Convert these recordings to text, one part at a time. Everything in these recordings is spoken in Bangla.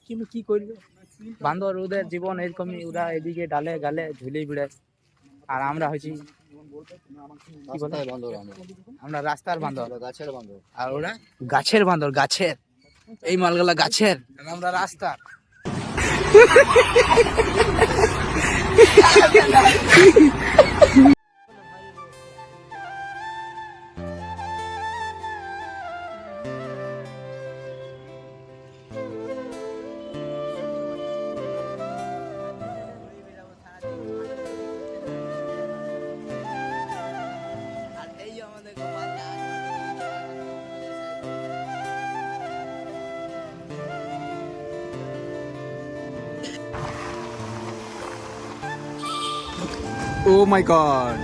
কিন্তু কি করবে বান্দর, ওদের জীবন এরকমই, ওরা এদিকে ডালে গালে ঝুলে বেড়ে, আর আমরা হয়েছি কি বলে, আমরা রাস্তার বান্দর, গাছের বান্দর। আর ওরা গাছের বান্দর, গাছের এই মালগুলা গাছের, আর আমরা রাস্তার। Oh my god.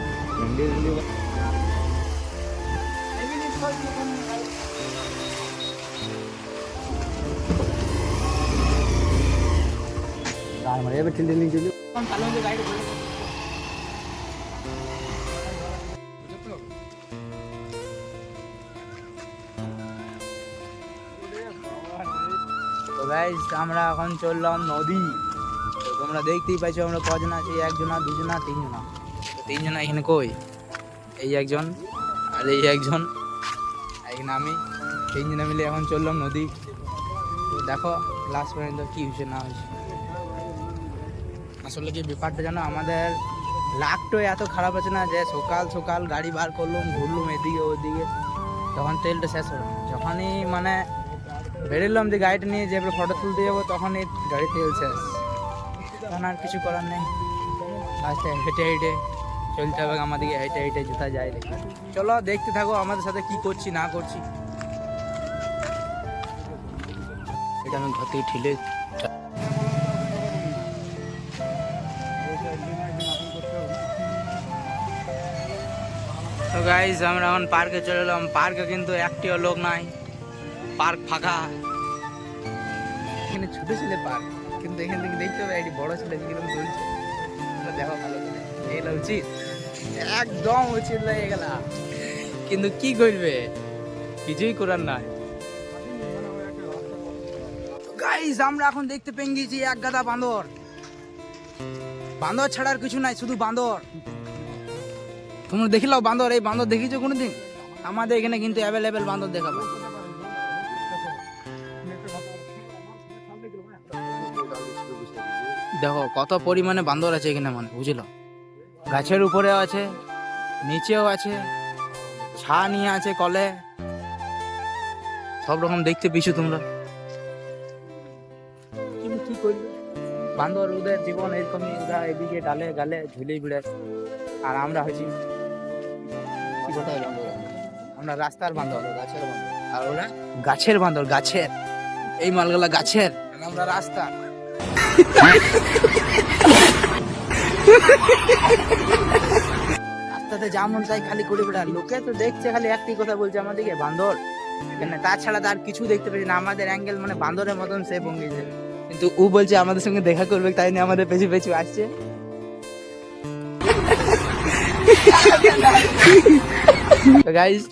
তো গাইস আমরা এখন চললাম নদী। তো তোমরা দেখতেই পাইছো আমরা কজন আছি, একজনা দুজনা তিনজনা। তো তিনজনা এখানে কই, এই একজন আর এই একজন, এখানে আমি, তিনজনে মিলে এখন চললাম নদী। তো দেখো লাস্ট পর্যন্ত কি হয়েছে না হয়েছে। আসলে কি ব্যাপারটা জানো, আমাদের লাকটাই এত খারাপ আছে না, যে সকাল সকাল গাড়ি বার করলাম, ঘুরলাম এদিকে ওদিকে, তখন তেলটা শেষ হলো। যখনই মানে বেরোলাম যে গাড়িটা নিয়ে যে ফটো তুলতে যাবো, তখন এই গাড়ি তেল শেষ, তখন আর কিছু করার নেই। লাস্টে হেঁটে হেঁটে চলতে হবে আমাদেরকে, হেঁটে হেঁটে জুতা যায় দেখি। চলো দেখতে থাকো আমাদের সাথে কি করছি না করছি। এটা আমি ঘর থেকে ঠিলে। তো গাইস আমরা এখন পার্কে চলে এলাম। পার্কে কিন্তু একটিও লোক নাই, পার্ক ফাঁকা। এখানে ছোট ছেলে পার্ক, কিন্তু এখান থেকে দেখতে হবে একটি বড় ছেলে কিরকম চলছে, দেখা ভালো করে। এগুলো উচিত, একদম উচিত লাগে গেলা, কিন্তু কি করবে, কিছুই করার নাই। গাইস আমরা এখন দেখতে পেয়ে গেছি এক গাদা বান্দর। বান্দর ছাড়ার কিছু নাই, শুধু বান্দর। তোমরা দেখিলাও বান্দর, এই বান্দর দেখিছো কোনোদিন? আমাদের এখানে কিন্তু অ্যাভেলেবেল বান্দর দেখাবো। দেখো কত পরিমাণে বান্দর আছে এখানে, মানে বুঝলো, গাছের উপরে আছে, নিচেও আছে, ছা নিয়ে আছে কলে, সব রকম দেখতে পেয়েছো তোমরা। কিন্তু কি করবে বান্দর, ওদের জীবন এরকমই, ওরা এদিকে ডালে গালে ঝুলে বেড়ে, আর আমরা হয়েছি আমরা রাস্তার বান্দর, গাছের বান্দর। আর ওরা গাছের বান্দর, গাছের এই মালগুলা গাছের, আর আমরা রাস্তা। রাস্তাতে যেমন তাই খালি করে বেড়া, লোকে তো দেখছে খালি একটি কথা বলছে আমাদেরকে বান্দর, এখানে তাছাড়া তার কিছু দেখতে পেয়েছি না। আমাদের অ্যাঙ্গেল মানে বান্দরের মতন সে ভঙ্গিছে, কিন্তু ও বলছে আমাদের সঙ্গে দেখা করবে, তাই নিয়ে আমাদের পেছু পেছু আসছে। গাইস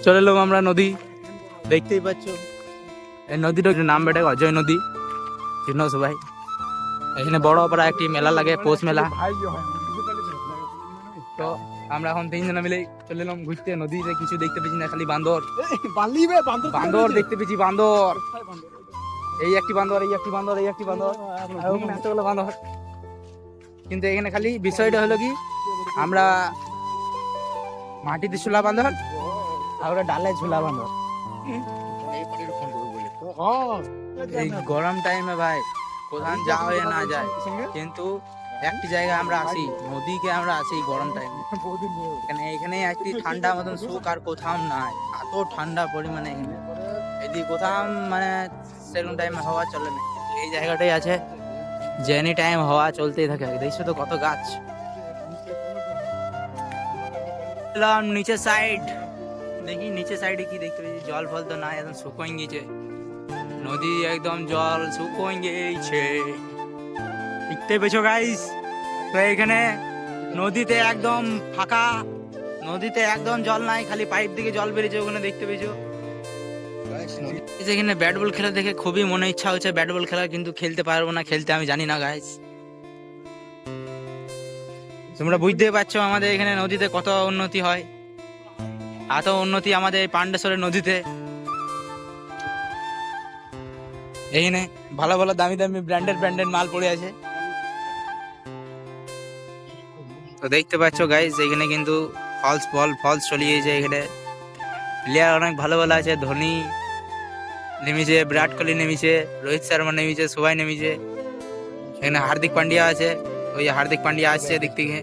চলে এলাম আমরা নদী, দেখতেই পাচ্ছ এই নদীটার নাম বেটে অজয় নদী, চিনো সবাই। এখানে বড় বড় একটি মেলা লাগে, পৌষ মেলা। তো আমরা এখন তিনজনে মিলে চলে এলাম ঘুরতে নদীতে, কিছু দেখতে পেয়েছি না, খালি বান্দর বান্দর দেখতে পেয়েছি, বান্দর। এই একটি বান্দর, এই একটি বান্দর, এই একটি বান্দর, আর ওখানে এতগুলো বান্দর। কিন্তু এখানে খালি বিষয়টা হলো কি, আমরা মাটিতে ঝুলা বান্দর, আর ওরা ডালে ঝুলা বান্দর। এই গরম টাইমে ভাই কোথাও যাওয়া হয় না যায়, কিন্তু একটি জায়গায় আমরা আসি, নদীকে আমরা আসি গরম টাইমে। এখানে একটি ঠান্ডা মতন সুখ আর কোথাও নাই, এত ঠান্ডা পরিমাণে এখানে। এদিকে কোথাও মানে সেরকম টাইমে হাওয়া চলে না, এই জায়গাটাই আছে যে এনি টাইম হাওয়া চলতেই থাকে। দেখছো তো কত গাছ। নিচের সাইড দেখি, নিচের সাইডে কি দেখতে পেয়েছি, জল ফল তো নাই, একদম শুকোয় গেছে নদী, একদম জল শুকোয় গেছে, দেখতে পেয়েছো গাইস। তো এখানে নদীতে একদম ফাঁকা, নদীতে একদম জল নাই, খালি পাইপ দিকে জল বেরিয়েছে, ওখানে দেখতে পেয়েছো। এখানে ব্যাট বল খেলা দেখে খুবই মনে ইচ্ছা হচ্ছে ব্যাট বল খেলা, কিন্তু খেলতে পারবো না, খেলতে আমি জানি না গাইস। তোমরা বুঝতেই পারছো আমাদের এখানে নদীতে কত উন্নতি হয়, এত উন্নতি আমাদের এই পান্ডেশ্বরের নদীতে। এইখানে ভালো ভালো দামি দামি ব্র্যান্ডেড মাল পড়ে আছে। তো দেখতে পাচ্ছ গাইস এখানে কিন্তু ফলস চলিয়েছে। এখানে প্লেয়ার অনেক ভালো ভালো আছে, ধোনি নেমেছে, বিরাট কোহলি নেমেছে, রোহিত শর্মা নেমেছে, সবাই নেমেছে। এখানে হার্দিক পান্ডিয়া আছে, ওই হার্দিক পান্ডিয়া আসছে দিক থেকে।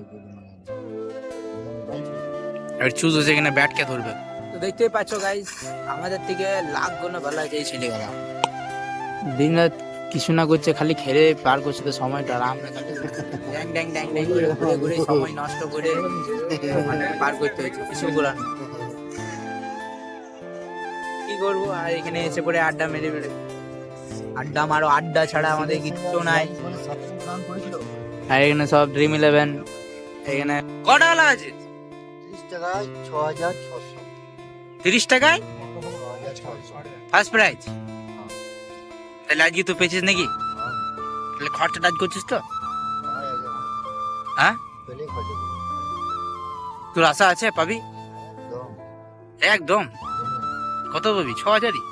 আর চুজ হচ্ছে এখানে ব্যাটকে ধরবে। তো দেখতেই পাচ্ছ গাইস আমাদের থেকে লাখ গুণ ভালো আছে এই ছেলেগুলা। দিন রাত কিছু না করছে, খালি খেলে পার করছে তো সময়টা। আর আমরা ড্যাং ড্যাং ড্যাং ড্যাং করে ঘুরে ঘুরে সময় নষ্ট করে পার করতে হচ্ছে, কিছু করার নেই। কি করবো, আর এখানে এসে পড়ে আড্ডা মেরে মেরে আড্ডা মারো, আড্ডা ছাড়া আমাদের কিচ্ছু নাই। আর এখানে সব ড্রিম 11। এখানে কত টাকা আছে? 30 টাকায় 6600। 30 টাকায় ফার্স্ট প্রাইজ। তাহলে আজকে তো পেয়েছিস নাকি? তাহলে খরচাটা আজ করছিস তো? হ্যাঁ, তোর আশা আছে পাবি? একদম। কত পাবি? 6000ই?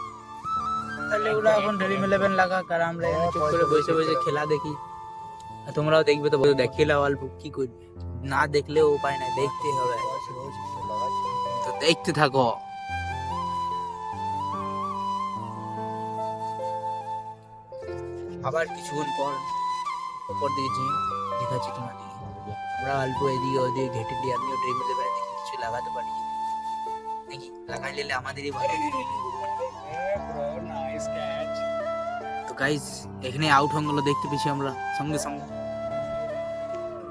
তাহলে ওরা এখন ড্রিম 11 লাগা, কারণ আমরা এখানে চুপ করে বসে বসে খেলা দেখি। আর তোমরাও দেখবে তো, দেখিয়ে নাও অল্প, কি করবে? না দেখলেও উপায় নাই, দেখতে হবে। তো দেখতে থাকো। আবার কিছুক্ষণ পর উপর দিকে দেখাচ্ছি তোমাদের। আমরা অল্প এদিকে ওদিকে ঘেটে দিয়ে আমিও ড্রিম 11 দেখি কিছু লাগাতে পারি নাকি। লাগাই নিলে আমাদেরই ভালো। তো গাইস এখানে আউট হয়ে গেল, দেখতে পেয়েছি আমরা সঙ্গে সঙ্গে।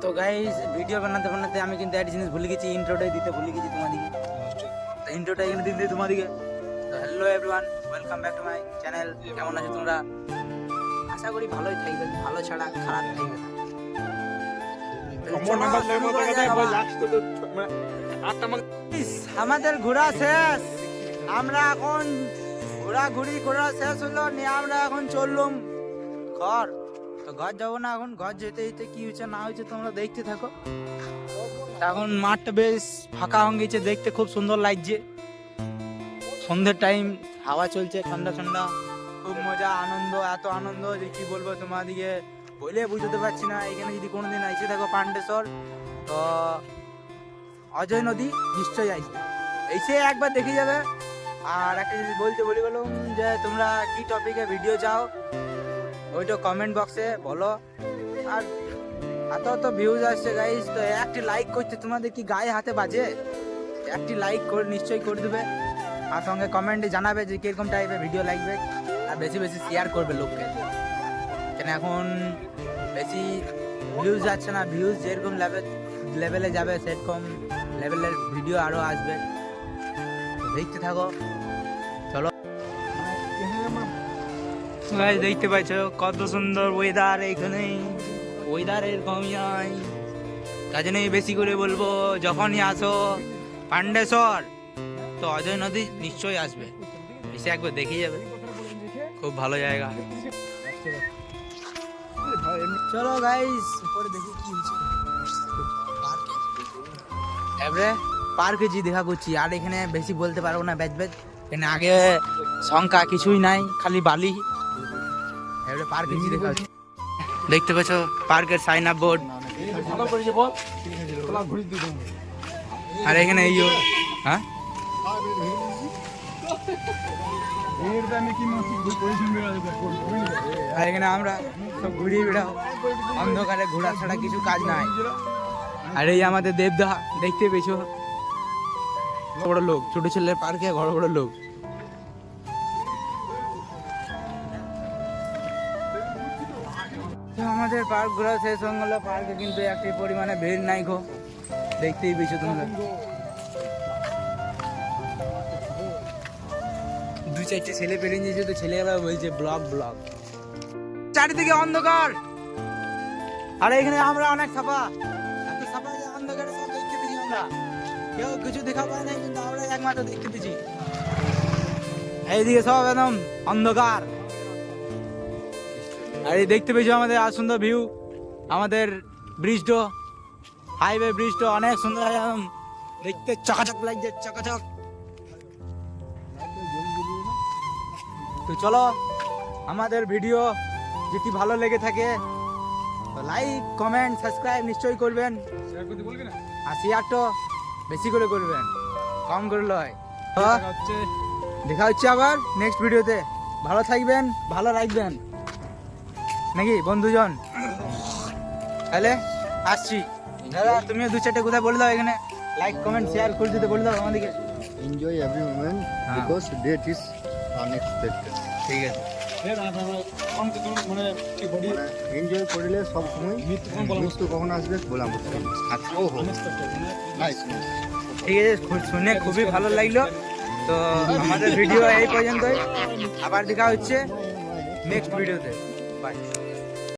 তো গাইস ভিডিও বানাতে বানাতে আমি কিন্তু একটা জিনিস ভুলে গেছি, ইন্ট্রোটাই দিতে ভুলে গেছি তোমাদেরকে। তো ইন্ট্রোটা এখানে দিতে তোমাদেরকে। তো hello everyone, welcome back to my channel. কেমন আছো তোমরা? আশা করি ভালোই থাকবে, ভালো ছাড়া খারাপ থাকবে না। আমাদের ঘোরা শেষ, আমরা এখন ঘোরাঘুরি করা শেষ হলো, নিয়ে আমরা এখন চললুম ঘর। তো ঘর যাবো না এখন, ঘর যেতে যেতে কি হয়েছে না হয়েছে তোমরা দেখতে থাকো। এখন মাঠটা বেশ ফাঁকা হয়ে গেছে, দেখতে খুব সুন্দর লাগছে। সন্ধ্যের টাইম, হাওয়া চলছে ঠান্ডা ঠান্ডা, খুব মজা আনন্দ, এত আনন্দ যে কি বলবো তোমাদিকে বলে বুঝতে পারছি না। এখানে যদি কোনোদিন এসে থাকো পান্ডেশ্বর, তো অজয় নদী নিশ্চয়ই আসবে, এসে একবার দেখে যাবে। আর একটা জিনিস বলতে ভুলে গেলাম, যে তোমরা কি টপিকে ভিডিও চাও ওইটা কমেন্ট বক্সে বলো। আর এত ভিউজ আসছে গাইস, তো একটি লাইক করতে তোমাদের কি গায়ে হাতে বাজে? একটি লাইক করে নিশ্চয়ই করে দেবে, আর সঙ্গে কমেন্টে জানাবে যে কিরকম টাইপের ভিডিও লাগবে। আর বেশি বেশি শেয়ার করবে লোককে, কেন এখন বেশি ভিউজ যাচ্ছে না। ভিউজ যেরকম লেভেলে যাবে সেরকম লেভেলের ভিডিও আরও আসবে। দেখতে থাকো, চলো। দেখতে পাচ্ছ কত সুন্দর ওয়েদার এখানে, ওয়েদার এরকমই হয়। তার জন্যই বেশি করে বলবো, যখনই আসো পান্ডেশ্বর তো অজয় নদী নিশ্চয়ই আসবে, এসে একবার দেখে যাবে, খুব ভালো জায়গা। চলো গাইস উপরে দেখি কি হচ্ছে। এবারে পার্কে যে দেখা করছি, আর এখানে বেশি বলতে পারবো না, ব্যাচ এখানে আগে সংখ্যা কিছুই নাই, খালি বালি। এবারে পার্কে যে দেখা হচ্ছে, দেখতে পাচ্ছ পার্কের সাইন আপ বোর্ড। আর এখানে এই হ্যাঁ আর এখানে আমরা সব ঘুরিয়ে বেড়াও, অন্ধকারে ঘোরা ছাড়া কিছু কাজ নাই। আর এই আমাদের দেবদা, দেখতে পেয়েছো বড় লোক, ছোট ছেলের পার্কে বড় বড় লোক। আমাদের পার্ক ঘোরা শেষ হয়ে গেল, পার্কে কিন্তু একটি পরিমাণে ভিড় নাই গো, দেখতেই পেয়েছো তোমরা। 2-4টে ছেলে পেরিয়ে নিয়েছে, তো ছেলেরা বলছে ব্লগ। চারিদিকে অন্ধকার, আর এখানে আমরা অনেক সাফা, এত সাফা যে অন্ধকারে সব দেখতে পেয়েছি আমরা। কেউ কিছু দেখা পায় নাই, কিন্তু আমরা একমাত্র দেখতে পেয়েছি। এইদিকে সব একদম অন্ধকার। আর এই দেখতে পেয়েছো আমাদের আর সুন্দর ভিউ, আমাদের ব্রিজটা, হাইওয়ে ব্রিজটা অনেক সুন্দর, একদম দেখতে চকাচক লাগছে, চকাচক। তো চলো, আমাদের ভিডিও যদি ভালো লেগে থাকে তো লাইক, কমেন্ট, সাবস্ক্রাইব নিশ্চয়ই করবেন, আর শেয়ারটা বেশি করে করবেন, কম করে লয়। তো দেখা হচ্ছে আবার নেক্সট ভিডিওতে। ভালো থাকবেন, ভালো রাখবেন নাকি বন্ধুজন? তাহলে আসছি। দাদা তুমিও দু চারটে কথা বলে দাও, এখানে লাইক, কমেন্ট, শেয়ার করে দিতে বলে দাও আমাদেরকে। Enjoy every moment because that is unexpected. ঠিক আছে, এনজয় করলে সব সময় মৃত্যু কখন আসবে বলা মুশকিল। আচ্ছা ও হো নাইস। ঠিক আছে, শুনে খুবই ভালো লাগলো। তো আমাদের ভিডিও এই পর্যন্তই, আবার দেখা হচ্ছে নেক্সট ভিডিওতে। বাই।